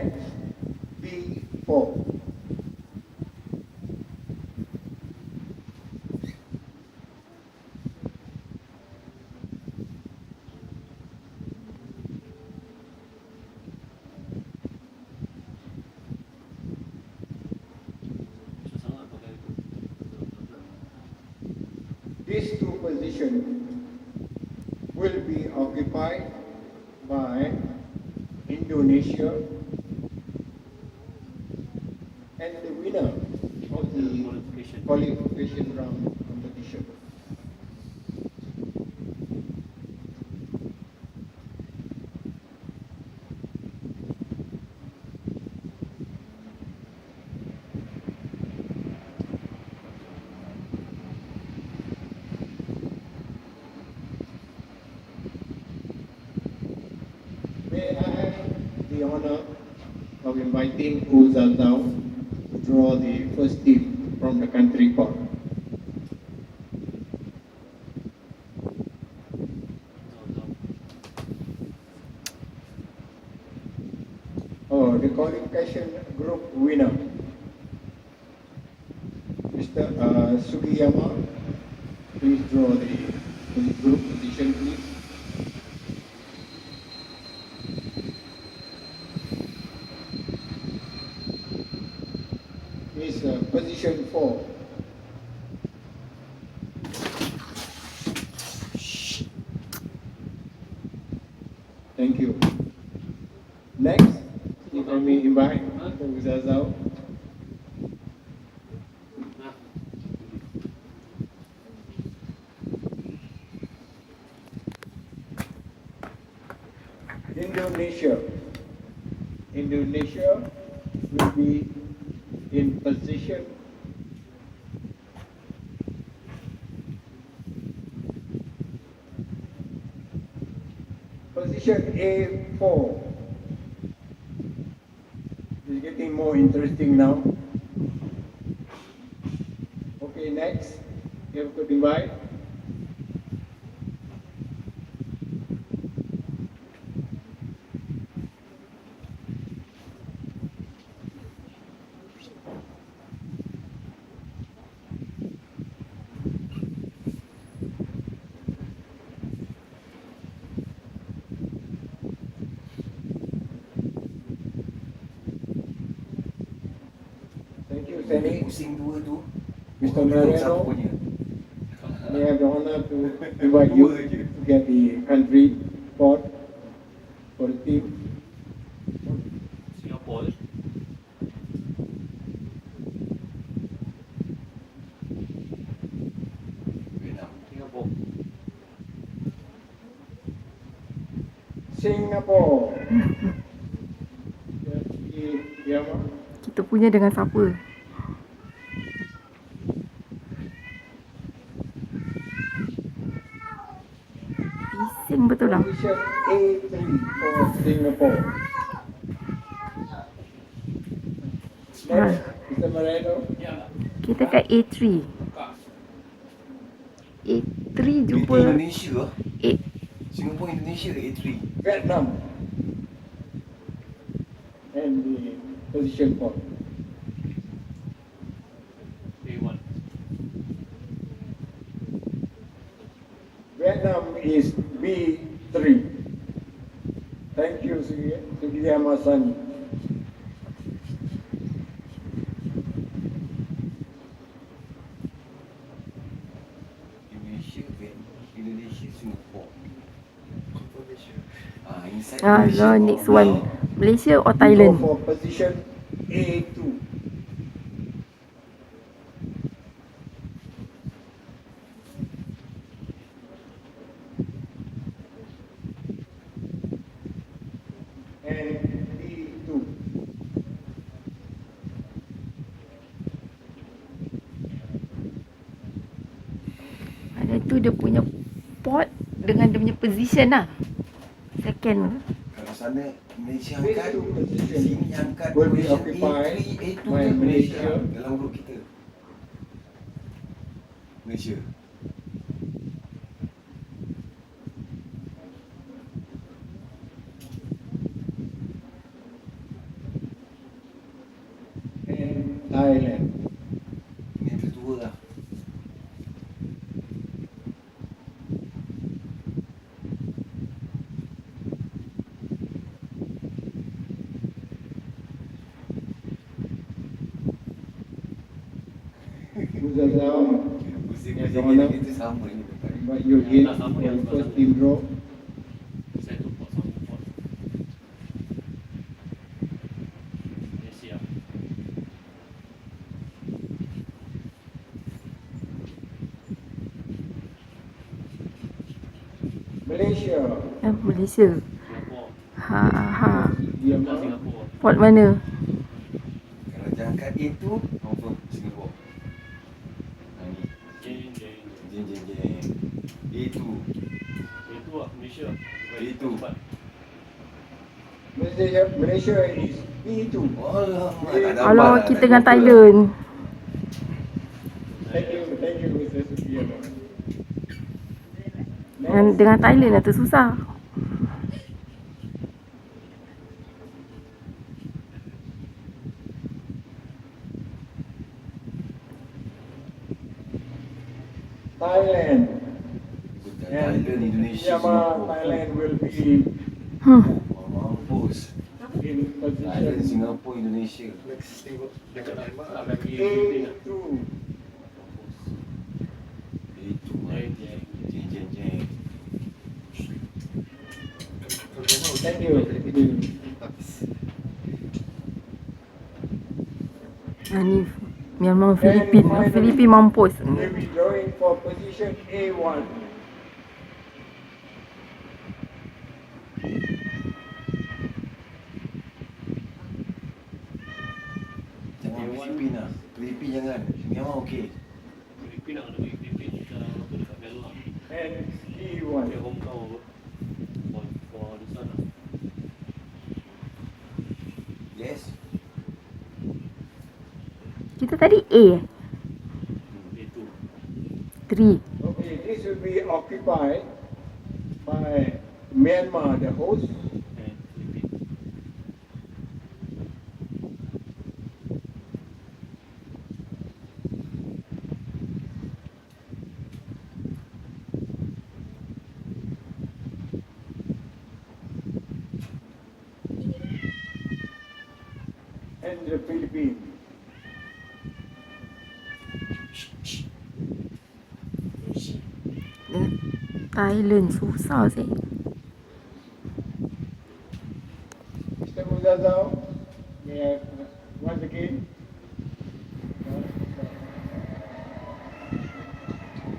Next, B4. These two positions will be occupied by Indonesia and the winner of the qualification round competition. May I have the honor of inviting Uzaldao to draw the first team from the country court. Oh, the qualification group winner, Mr. Sugiyama, please draw the group position, please. Is position 4. Thank you. Next, if I may invite Uzazao. Indonesia will be in position A4. It's getting more interesting now. Okay, next, you have to divide. Pusing dua tu. Mr. Moreno, may I have the honor to invite you to get the country court for the team. Singapore. Singapore. Kita punya dengan siapa? Bising betul lah. Position A3 for Singapore. Next, Mr. Moreno. Kita kat A3. A3 jumpa Indonesia. A. Singapore, Indonesia A3. Vietnam. And the position 4. A1. Vietnam is B3. Thank you, Sugiyama-san. Indonesia, Singapore. No, next one. Malaysia or Thailand? Go for position A2. And B2. Ada tu dia punya pot dengan dia punya position lah. Second. Kalau sana Malaysia These angkat, two sini positions angkat will be position occupied A3, A2 by ke Malaysia Malaysia. dalam grup kita. Malaysia. Thailand. Ini yang tertua lah. Musim Yes, kerja Your Honor. kita sama ini tempat. But you hit for the first team draw. Saya tu pot sama pot. Malaysia. Malaysia, Malaysia. Singapura. Myanmar, Singapura. Port mana? Kalau jangkat itu, confirm Singapore. Ini. Jeng jeng. Jeng. Itu. Itu lah Malaysia. Itu. Tempat. Malaysia is B2. Kalau kita dengan Thailand. Thank you, Mr. Sukiano. Dengan Thailand lah tu susah. Thailand. Thailand, Indonesia, Myanmar, Singapore. Thailand will be Mampus. in Thailand, position Singapore, Indonesia. Dekat Thailand Filipina. A2. Itu. Jeng. Thank you. Ni Myanmar, Filipin mampus. We'll be drawing for position A1. Jangan Filipin lah. Filipin jangan. Myanmar okey. Filipina nak pergi Filipina kita apa dekat Bella. And Dia E1. home town apa. For the sun lah. Yes. Kita tadi A. Itu. 3. Okay, this will be occupied by Myanmar, the host, And Filipina. and the Philippines. Thailand susah sih. Mr. Muzazao, may I once again?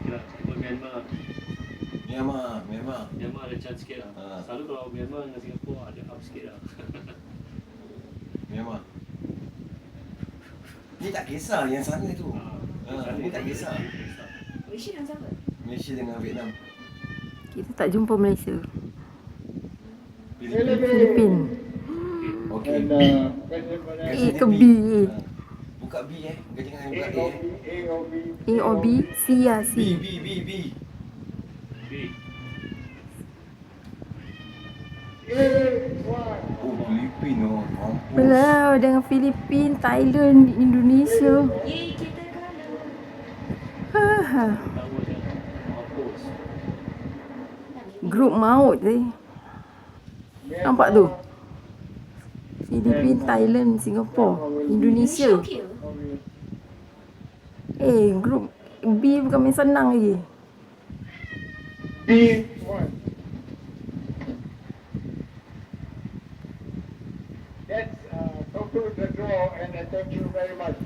Kira ikut Myanmar. Myanmar. Myanmar ada chance sikit lah. Selalu kalau Myanmar dengan Singapura ada up sikit lah. Myanmar. Ni tak kisah yang sana tu. Ni tak kisah. Malaysia dengan siapa? Malaysia dengan Vietnam. Kita tak jumpa Malaysia. Filipin. Filipin. Okey. And President A Bernard, ke B? Buka B Kau jangan buka A A or B, A or B, A or B? C lah B. C. B. A1. Oh, Filipin oh. Mampus. Belah dengan Filipin, Thailand, Indonesia. Yeay, kita kalah. Ha. Tahu je. Mampus. Grup maut sih. Nampak tu? Filipin, Thailand, Singapore, Indonesia. Okey ke? Grup B bukan main senang lagi. B1. Let's conclude the draw and thank you very much.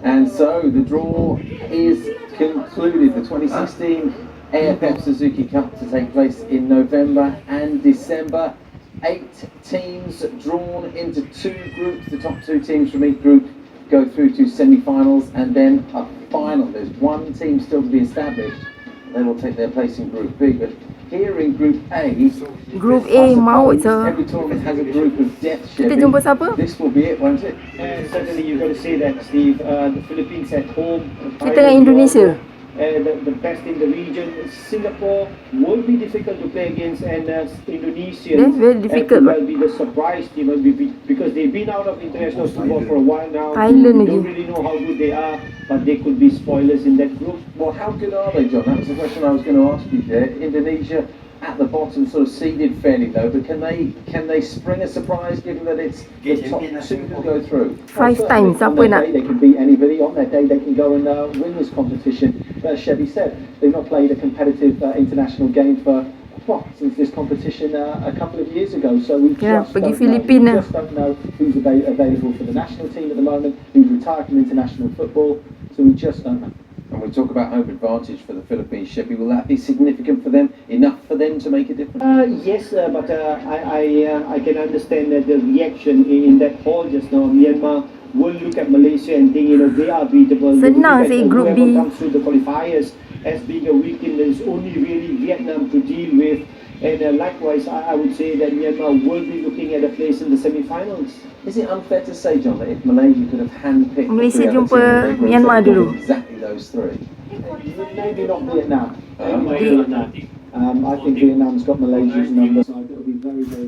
And so the draw is concluded. The 2016 AFF Suzuki Cup to take place in November and December. 8 teams drawn into 2 groups. The top 2 teams from each group go through to semi-finals and then a final. There's one team still to be established. They will take their place in Group B. But Here in Group A, Group I A maut suppose je. every tournament has a group of death, Kita Chevy. jumpa siapa? This will be it, won't it? And certainly you've got to say that, Steve. The Philippines at home. Kita dengan Indonesia. The best in the region. Singapore will be difficult to play against, and Indonesia Very difficult. will be the surprise team because they've been out of international football for a while now. Thailand We lagi. don't really know how good they are, but they could be spoilers in that group. Well, how good are they, John? That was the question I was going to ask you there. Indonesia at the bottom, sort of seeded fairly low, but can they spring a surprise given that it's the top two who go through? 5 times, On siapa their nak? day, they can beat anybody. On their day, they can go and win this competition. But as Chevy said, they've not played a competitive international game since this competition a couple of years ago. So we Ya, just pergi don't know. Filipina. We just don't know who's available for the national team at the moment, who's retired from international football. So we just don't know. And we talk about home advantage for the Philippines, Chevy. Will that be significant for them? Enough for them to make a difference? Yes, but I can understand that the reaction in that hall just now. Myanmar will look at Malaysia and think, they are beatable. They will Senang look at sih Group whoever B. comes through the qualifiers as being a weak team. There's only really Vietnam to deal with. And likewise, I would say that Myanmar will be looking at a place in the semi-finals. Is it unfair to say, John, that if Malaysia could have handpicked Malaysia the three other jumpa teams, they would have Myanmar taken dulu. exactly those three? Maybe not Vietnam. Vietnam. I think Vietnam's got Malaysia's number. So it'll be very, very